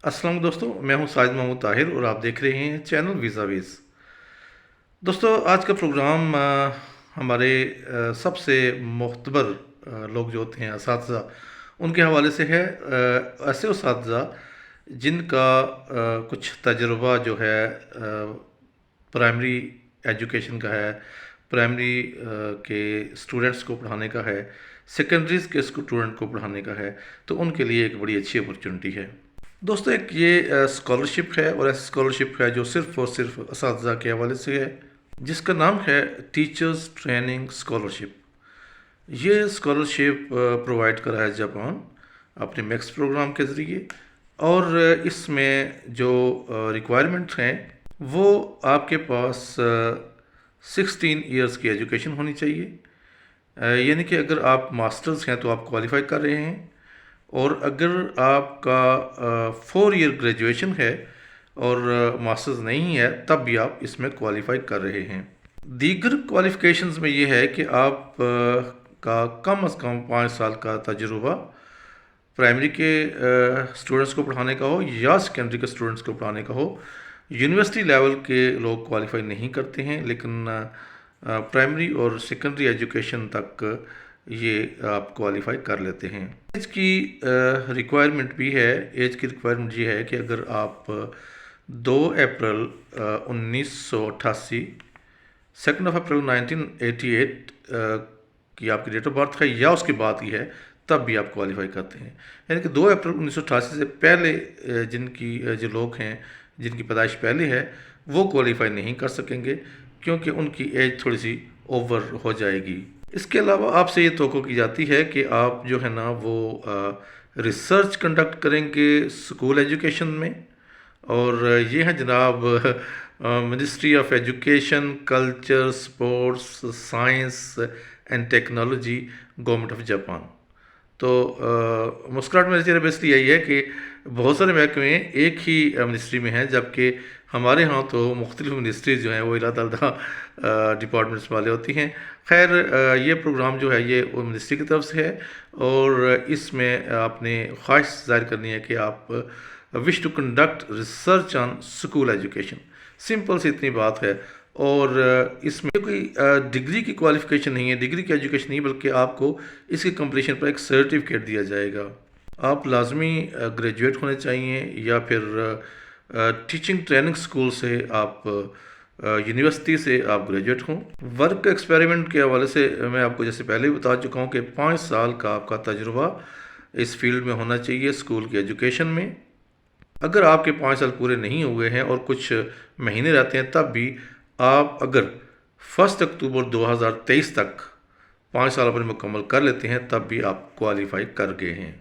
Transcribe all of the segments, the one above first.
अस्सलाम दोस्तों, मैं हूं साजिद महमूद ताहिर और आप देख रहे हैं चैनल वीज़ा वीज़। दोस्तों, आज का प्रोग्राम हमारे सबसे मोख्तबर लोग जो होते हैं असातिज़ा, उनके हवाले से है। ऐसे असातिज़ा जिनका कुछ तजुर्बा जो है प्राइमरी एजुकेशन का है, प्राइमरी के स्टूडेंट्स को पढ़ाने का है, सेकेंडरीज के स्टूडेंट को पढ़ाने का है, तो उनके लिए एक बड़ी अच्छी अपॉर्चुनिटी है। दोस्तों, एक ये स्कॉलरशिप है और ऐसी स्कॉलरशिप है जो सिर्फ़ और सिर्फ असातिज़ा के हवाले से है, जिसका नाम है टीचर्स ट्रेनिंग स्कॉलरशिप। ये स्कॉलरशिप प्रोवाइड करा है जापान अपने मैक्स प्रोग्राम के ज़रिए। और इसमें जो रिक्वायरमेंट हैं वो आपके पास 16 ईयर्स की एजुकेशन होनी चाहिए। यानी कि अगर आप मास्टर्स हैं तो आप क्वालिफाई कर रहे हैं, और अगर आपका 4 ईयर ग्रेजुएशन है और मास्टर्स नहीं है तब भी आप इसमें क्वालिफाई कर रहे हैं। दीगर क्वालिफ़िकेशंस में ये है कि आप का कम अज़ कम 5 साल का तजुर्बा प्राइमरी के स्टूडेंट्स को पढ़ाने का हो या सेकेंडरी के स्टूडेंट्स को पढ़ाने का हो। यूनिवर्सिटी लेवल के लोग क्वालिफाई नहीं करते हैं, लेकिन प्राइमरी और सेकेंडरी एजुकेशन तक ये आप क्वालिफाई कर लेते हैं। एज की रिक्वायरमेंट भी है। एज की रिक्वायरमेंट ये है कि अगर आप 2 अप्रैल 1988, 2 अप्रैल 1988 की आपकी डेट ऑफ बर्थ है या उसके बाद की है, तब भी आप क्वालिफाई करते हैं। यानी कि 2 अप्रैल 1988 से पहले जो लोग हैं जिनकी पैदाइश पहले है, वो क्वालिफाई नहीं कर सकेंगे, क्योंकि उनकी एज थोड़ी सी ओवर हो जाएगी। इसके अलावा आपसे ये तवक्को की जाती है कि आप जो है ना वो रिसर्च कंडक्ट करेंगे स्कूल एजुकेशन में। और ये है जनाब ministry of education, culture, sports, science and technology, government of Japan. तो मुस्कुराहट मेरे चेहरे पे इसलिए यही है कि बहुत सारे महकमे एक ही मिनिस्ट्री में हैं, जबकि हमारे यहाँ तो मुख्तलिफ मिनिस्ट्रीज जो हैं वो अलग-अलग डिपार्टमेंट्स वाले होती हैं। खैर, ये प्रोग्राम जो है ये वो मिनिस्ट्री की तरफ से है, और इसमें आपने ख्वाहिश ज़ाहिर करनी है कि आप wish to conduct research on school education. Simple सी इतनी बात है। और इसमें कोई डिग्री की क्वालिफ़िकेशन नहीं है, डिग्री की एजुकेशन नहीं, बल्कि आपको इसके कंप्लीशन पर एक सर्टिफिकेट दिया जाएगा। आप लाजमी ग्रेजुएट होने चाहिए, या फिर टीचिंग ट्रेनिंग स्कूल से आप यूनिवर्सिटी से आप ग्रेजुएट हों। वर्क एक्सपेरिमेंट के हवाले से मैं आपको जैसे पहले ही बता चुका हूँ कि 5 साल का आपका तजुर्बा इस फील्ड में होना चाहिए स्कूल की एजुकेशन में। अगर आपके 5 साल पूरे नहीं हुए हैं और कुछ महीने रहते हैं, तब भी आप अगर 1 अक्टूबर 2023 तक 5 साल अपने मुकम्मल कर लेते हैं, तब भी आप क्वालिफाई कर गए हैं।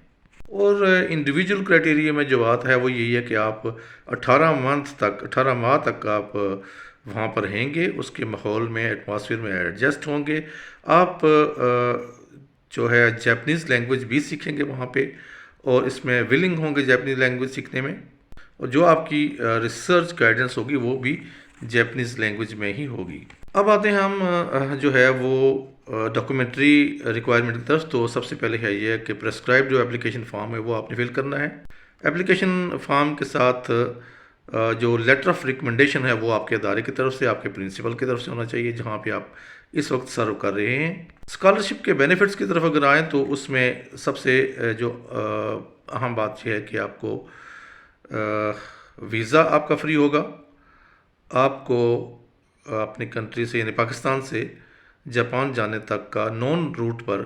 और इंडिविजुअल क्राइटेरिया में जो बात है वो यही है कि आप 18 माह तक आप वहाँ पर रहेंगे, उसके माहौल में, एटमॉस्फेयर में एडजस्ट होंगे। आप जो है जैपनीज़ लैंग्वेज भी सीखेंगे वहाँ पे, और इसमें विलिंग होंगे जैपनीज़ लैंग्वेज सीखने में। और जो आपकी रिसर्च गाइडेंस होगी वो भी जैपनीज़ लैंग्वेज में ही होगी। अब आते हैं हम जो है वो डॉक्यूमेंट्री रिक्वायरमेंट की तरफ। तो सबसे पहले है ये कि प्रेस्क्राइब जो एप्लीकेशन फॉर्म है वो आपने फिल करना है। एप्लीकेशन फॉर्म के साथ जो लेटर ऑफ रिकमेंडेशन है वो आपके अदारे की तरफ से, आपके प्रिंसिपल की तरफ से होना चाहिए जहाँ पे आप इस वक्त सर्व कर रहे हैं। स्कॉलरशिप के बेनिफिट्स की तरफ अगर आएँ तो उसमें सबसे जो अहम बात यह है कि आपको वीज़ा आपका फ्री होगा। आपको अपनी कंट्री से यानी पाकिस्तान से जापान जाने तक का नॉन रूट पर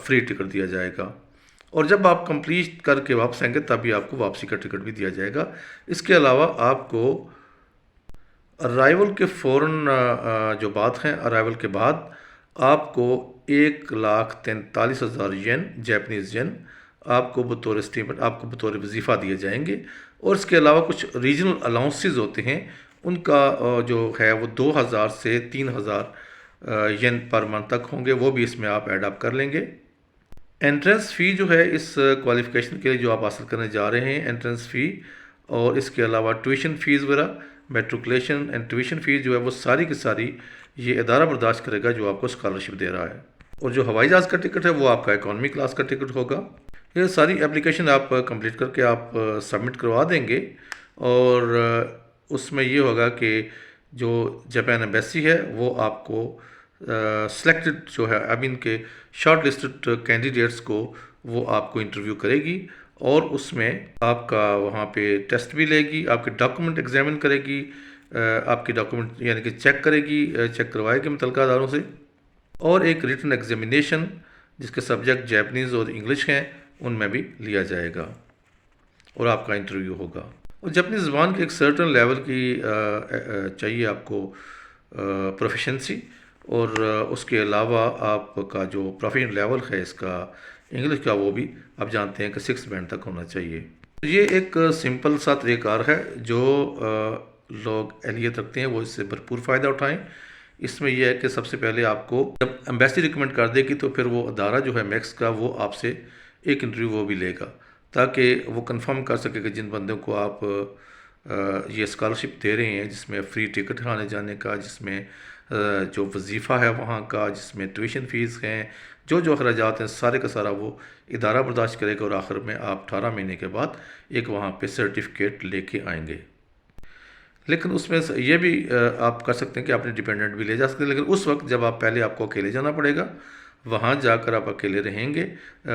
फ्री टिकट दिया जाएगा, और जब आप कंप्लीट करके वापस आएंगे तब भी आपको वापसी का टिकट भी दिया जाएगा। इसके अलावा आपको अराइवल के फ़ौरन जो बात है, अराइवल के बाद आपको 1,43,000 येन, जैपनीज़ येन, आपको बतौर स्टीमेंट, आपको बतौर वजीफ़ा दिए जाएंगे। और इसके अलावा कुछ रीजनल अलाउंसेस होते हैं, उनका जो है वो 2,000 से 3,000 येन पर मंथ तक होंगे, वो भी इसमें आप एड अप कर लेंगे। एंट्रेंस फ़ी जो है इस क्वालिफ़िकेशन के लिए जो आप हासिल करने जा रहे हैं, एंट्रेंस फ़ी और इसके अलावा ट्यूशन फ़ीस वगैरह, मेट्रिकुलेशन एंड ट्यूशन फ़ीस जो है वो सारी की सारी ये इदारा बर्दाश्त करेगा जो आपको स्कॉलरशिप दे रहा है। और जो हवाई जहाज़ का टिकट है वो आपका इकॉनमी क्लास का टिकट होगा। یہ ساری اپلیکیشن آپ کمپلیٹ کر کے آپ سبمٹ کروا دیں گے، اور اس میں یہ ہوگا کہ جو جاپان ایمبیسی ہے وہ آپ کو سلیکٹڈ جو ہے اب ان کے شارٹ لسٹڈ کینڈیڈیٹس کو وہ آپ کو انٹرویو کرے گی، اور اس میں آپ کا وہاں پہ ٹیسٹ بھی لے گی، آپ کے ڈاکومنٹ ایگزامن کرے گی، آپ کے ڈاکومنٹ یعنی کہ چیک کرے گی، چیک کروائے گی متعلقہ اداروں سے، اور ایک ریٹن ایگزامینیشن جس کے سبجیکٹ جیپنیز اور انگلش ہیں ان میں بھی لیا جائے گا، اور آپ کا انٹرویو ہوگا۔ اور جاپنی زبان کے ایک سرٹن لیول کی چاہیے آپ کو پروفیشنسی، اور اس کے علاوہ آپ کا جو پروفیشنل لیول ہے اس کا انگلش کا وہ بھی آپ جانتے ہیں کہ 6 بینڈ تک ہونا چاہیے۔ یہ ایک سمپل سا طریقہ کار ہے جو لوگ اہلیت رکھتے ہیں وہ اس سے بھرپور فائدہ اٹھائیں۔ اس میں یہ ہے کہ سب سے پہلے آپ کو جب ایمبیسی ریکمنڈ کر دے گی تو پھر وہ ادارہ جو ہے میکس کا وہ آپ سے ایک انٹرویو وہ بھی لے گا، تاکہ وہ کنفرم کر سکے کہ جن بندوں کو آپ یہ اسکالرشپ دے رہے ہیں، جس میں فری ٹکٹ آنے جانے کا، جس میں جو وظیفہ ہے وہاں کا، جس میں ٹیوشن فیس ہیں، جو اخراجات ہیں، سارے کا سارا وہ ادارہ برداشت کرے گا، اور آخر میں آپ 18 مہینے کے بعد ایک وہاں پہ سرٹیفکیٹ لے کے آئیں گے۔ لیکن اس میں یہ بھی آپ کر سکتے ہیں کہ اپنے ڈیپینڈنٹ بھی لے جا سکتے ہیں، لیکن اس وقت جب آپ پہلے آپ کو اکیلے جانا پڑے گا، وہاں جا کر آپ اکیلے رہیں گے،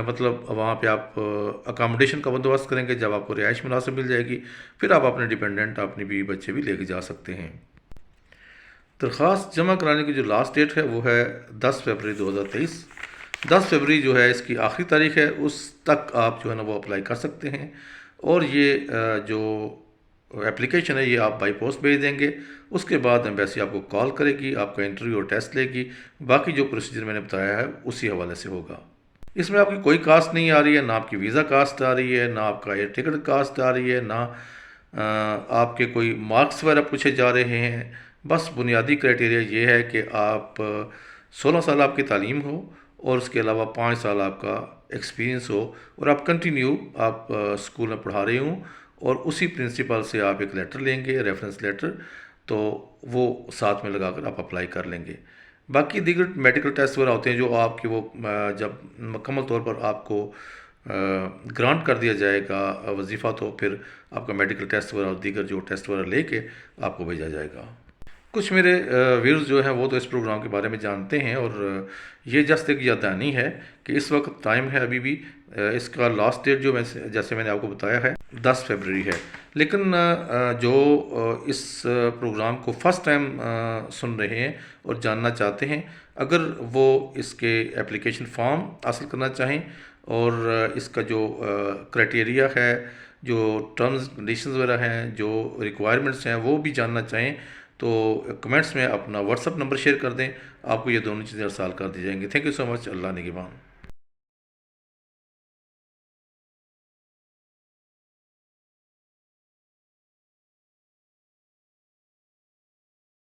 مطلب وہاں پہ آپ اکاموڈیشن کا بندوبست کریں گے، جب آپ کو رہائش مناسب مل جائے گی پھر آپ اپنے ڈیپینڈنٹ اپنی بیوی بچے بھی لے کے جا سکتے ہیں۔ درخواست جمع کرانے کی جو لاسٹ ڈیٹ ہے وہ ہے 10 فروری 2023۔ 10 فروری جو ہے اس کی آخری تاریخ ہے، اس تک آپ جو ہے نا وہ اپلائی کر سکتے ہیں، اور یہ جو اپلیکیشن ہے یہ آپ بائی پوسٹ بھیج دیں گے، اس کے بعد ایمبیسی آپ کو کال کرے گی، آپ کا انٹرویو اور ٹیسٹ لے گی، باقی جو پروسیجر میں نے بتایا ہے اسی حوالے سے ہوگا۔ اس میں آپ کی کوئی کاسٹ نہیں آ رہی ہے، نہ آپ کی ویزا کاسٹ آ رہی ہے، نہ آپ کا ایئر ٹکٹ کاسٹ آ رہی ہے، نہ آپ کے کوئی مارکس وغیرہ پوچھے جا رہے ہیں۔ بس بنیادی کرائٹیریا یہ ہے کہ آپ 16 سال آپ کی تعلیم ہو، اور اس کے علاوہ 5 سال آپ کا ایکسپیرینس ہو، اور آپ کنٹینیو آپ اسکول میں پڑھا رہے ہوں، اور اسی پرنسپل سے آپ ایک لیٹر لیں گے، ریفرنس لیٹر، تو وہ ساتھ میں لگا کر آپ اپلائی کر لیں گے۔ باقی دیگر میڈیکل ٹیسٹ وغیرہ ہوتے ہیں جو آپ کے وہ جب مکمل طور پر آپ کو گرانٹ کر دیا جائے گا وظیفہ، تو پھر آپ کا میڈیکل ٹیسٹ وغیرہ اور دیگر جو ٹیسٹ وغیرہ لے کے آپ کو بھیجا جائے گا۔ کچھ میرے ویورز جو ہیں وہ تو اس پروگرام کے بارے میں جانتے ہیں، اور یہ جسٹ ایک یاد دہانی ہے کہ اس وقت ٹائم ہے ابھی بھی، اس کا لاسٹ ڈیٹ جو جیسے میں نے آپ کو بتایا ہے 10 فروری ہے، لیکن جو اس پروگرام کو فرسٹ ٹائم سن رہے ہیں اور جاننا چاہتے ہیں، اگر وہ اس کے اپلیکیشن فارم حاصل کرنا چاہیں، اور اس کا جو کرائٹیریا ہے، جو ٹرمز کنڈیشنز وغیرہ ہیں، جو ریکوائرمنٹس ہیں وہ بھی جاننا چاہیں، تو کمنٹس میں اپنا واٹس اپ نمبر شیئر کر دیں، آپ کو یہ دونوں چیزیں ارسال کر دی جائیں گی۔ تھینک یو سو مچ، اللہ نگہبان۔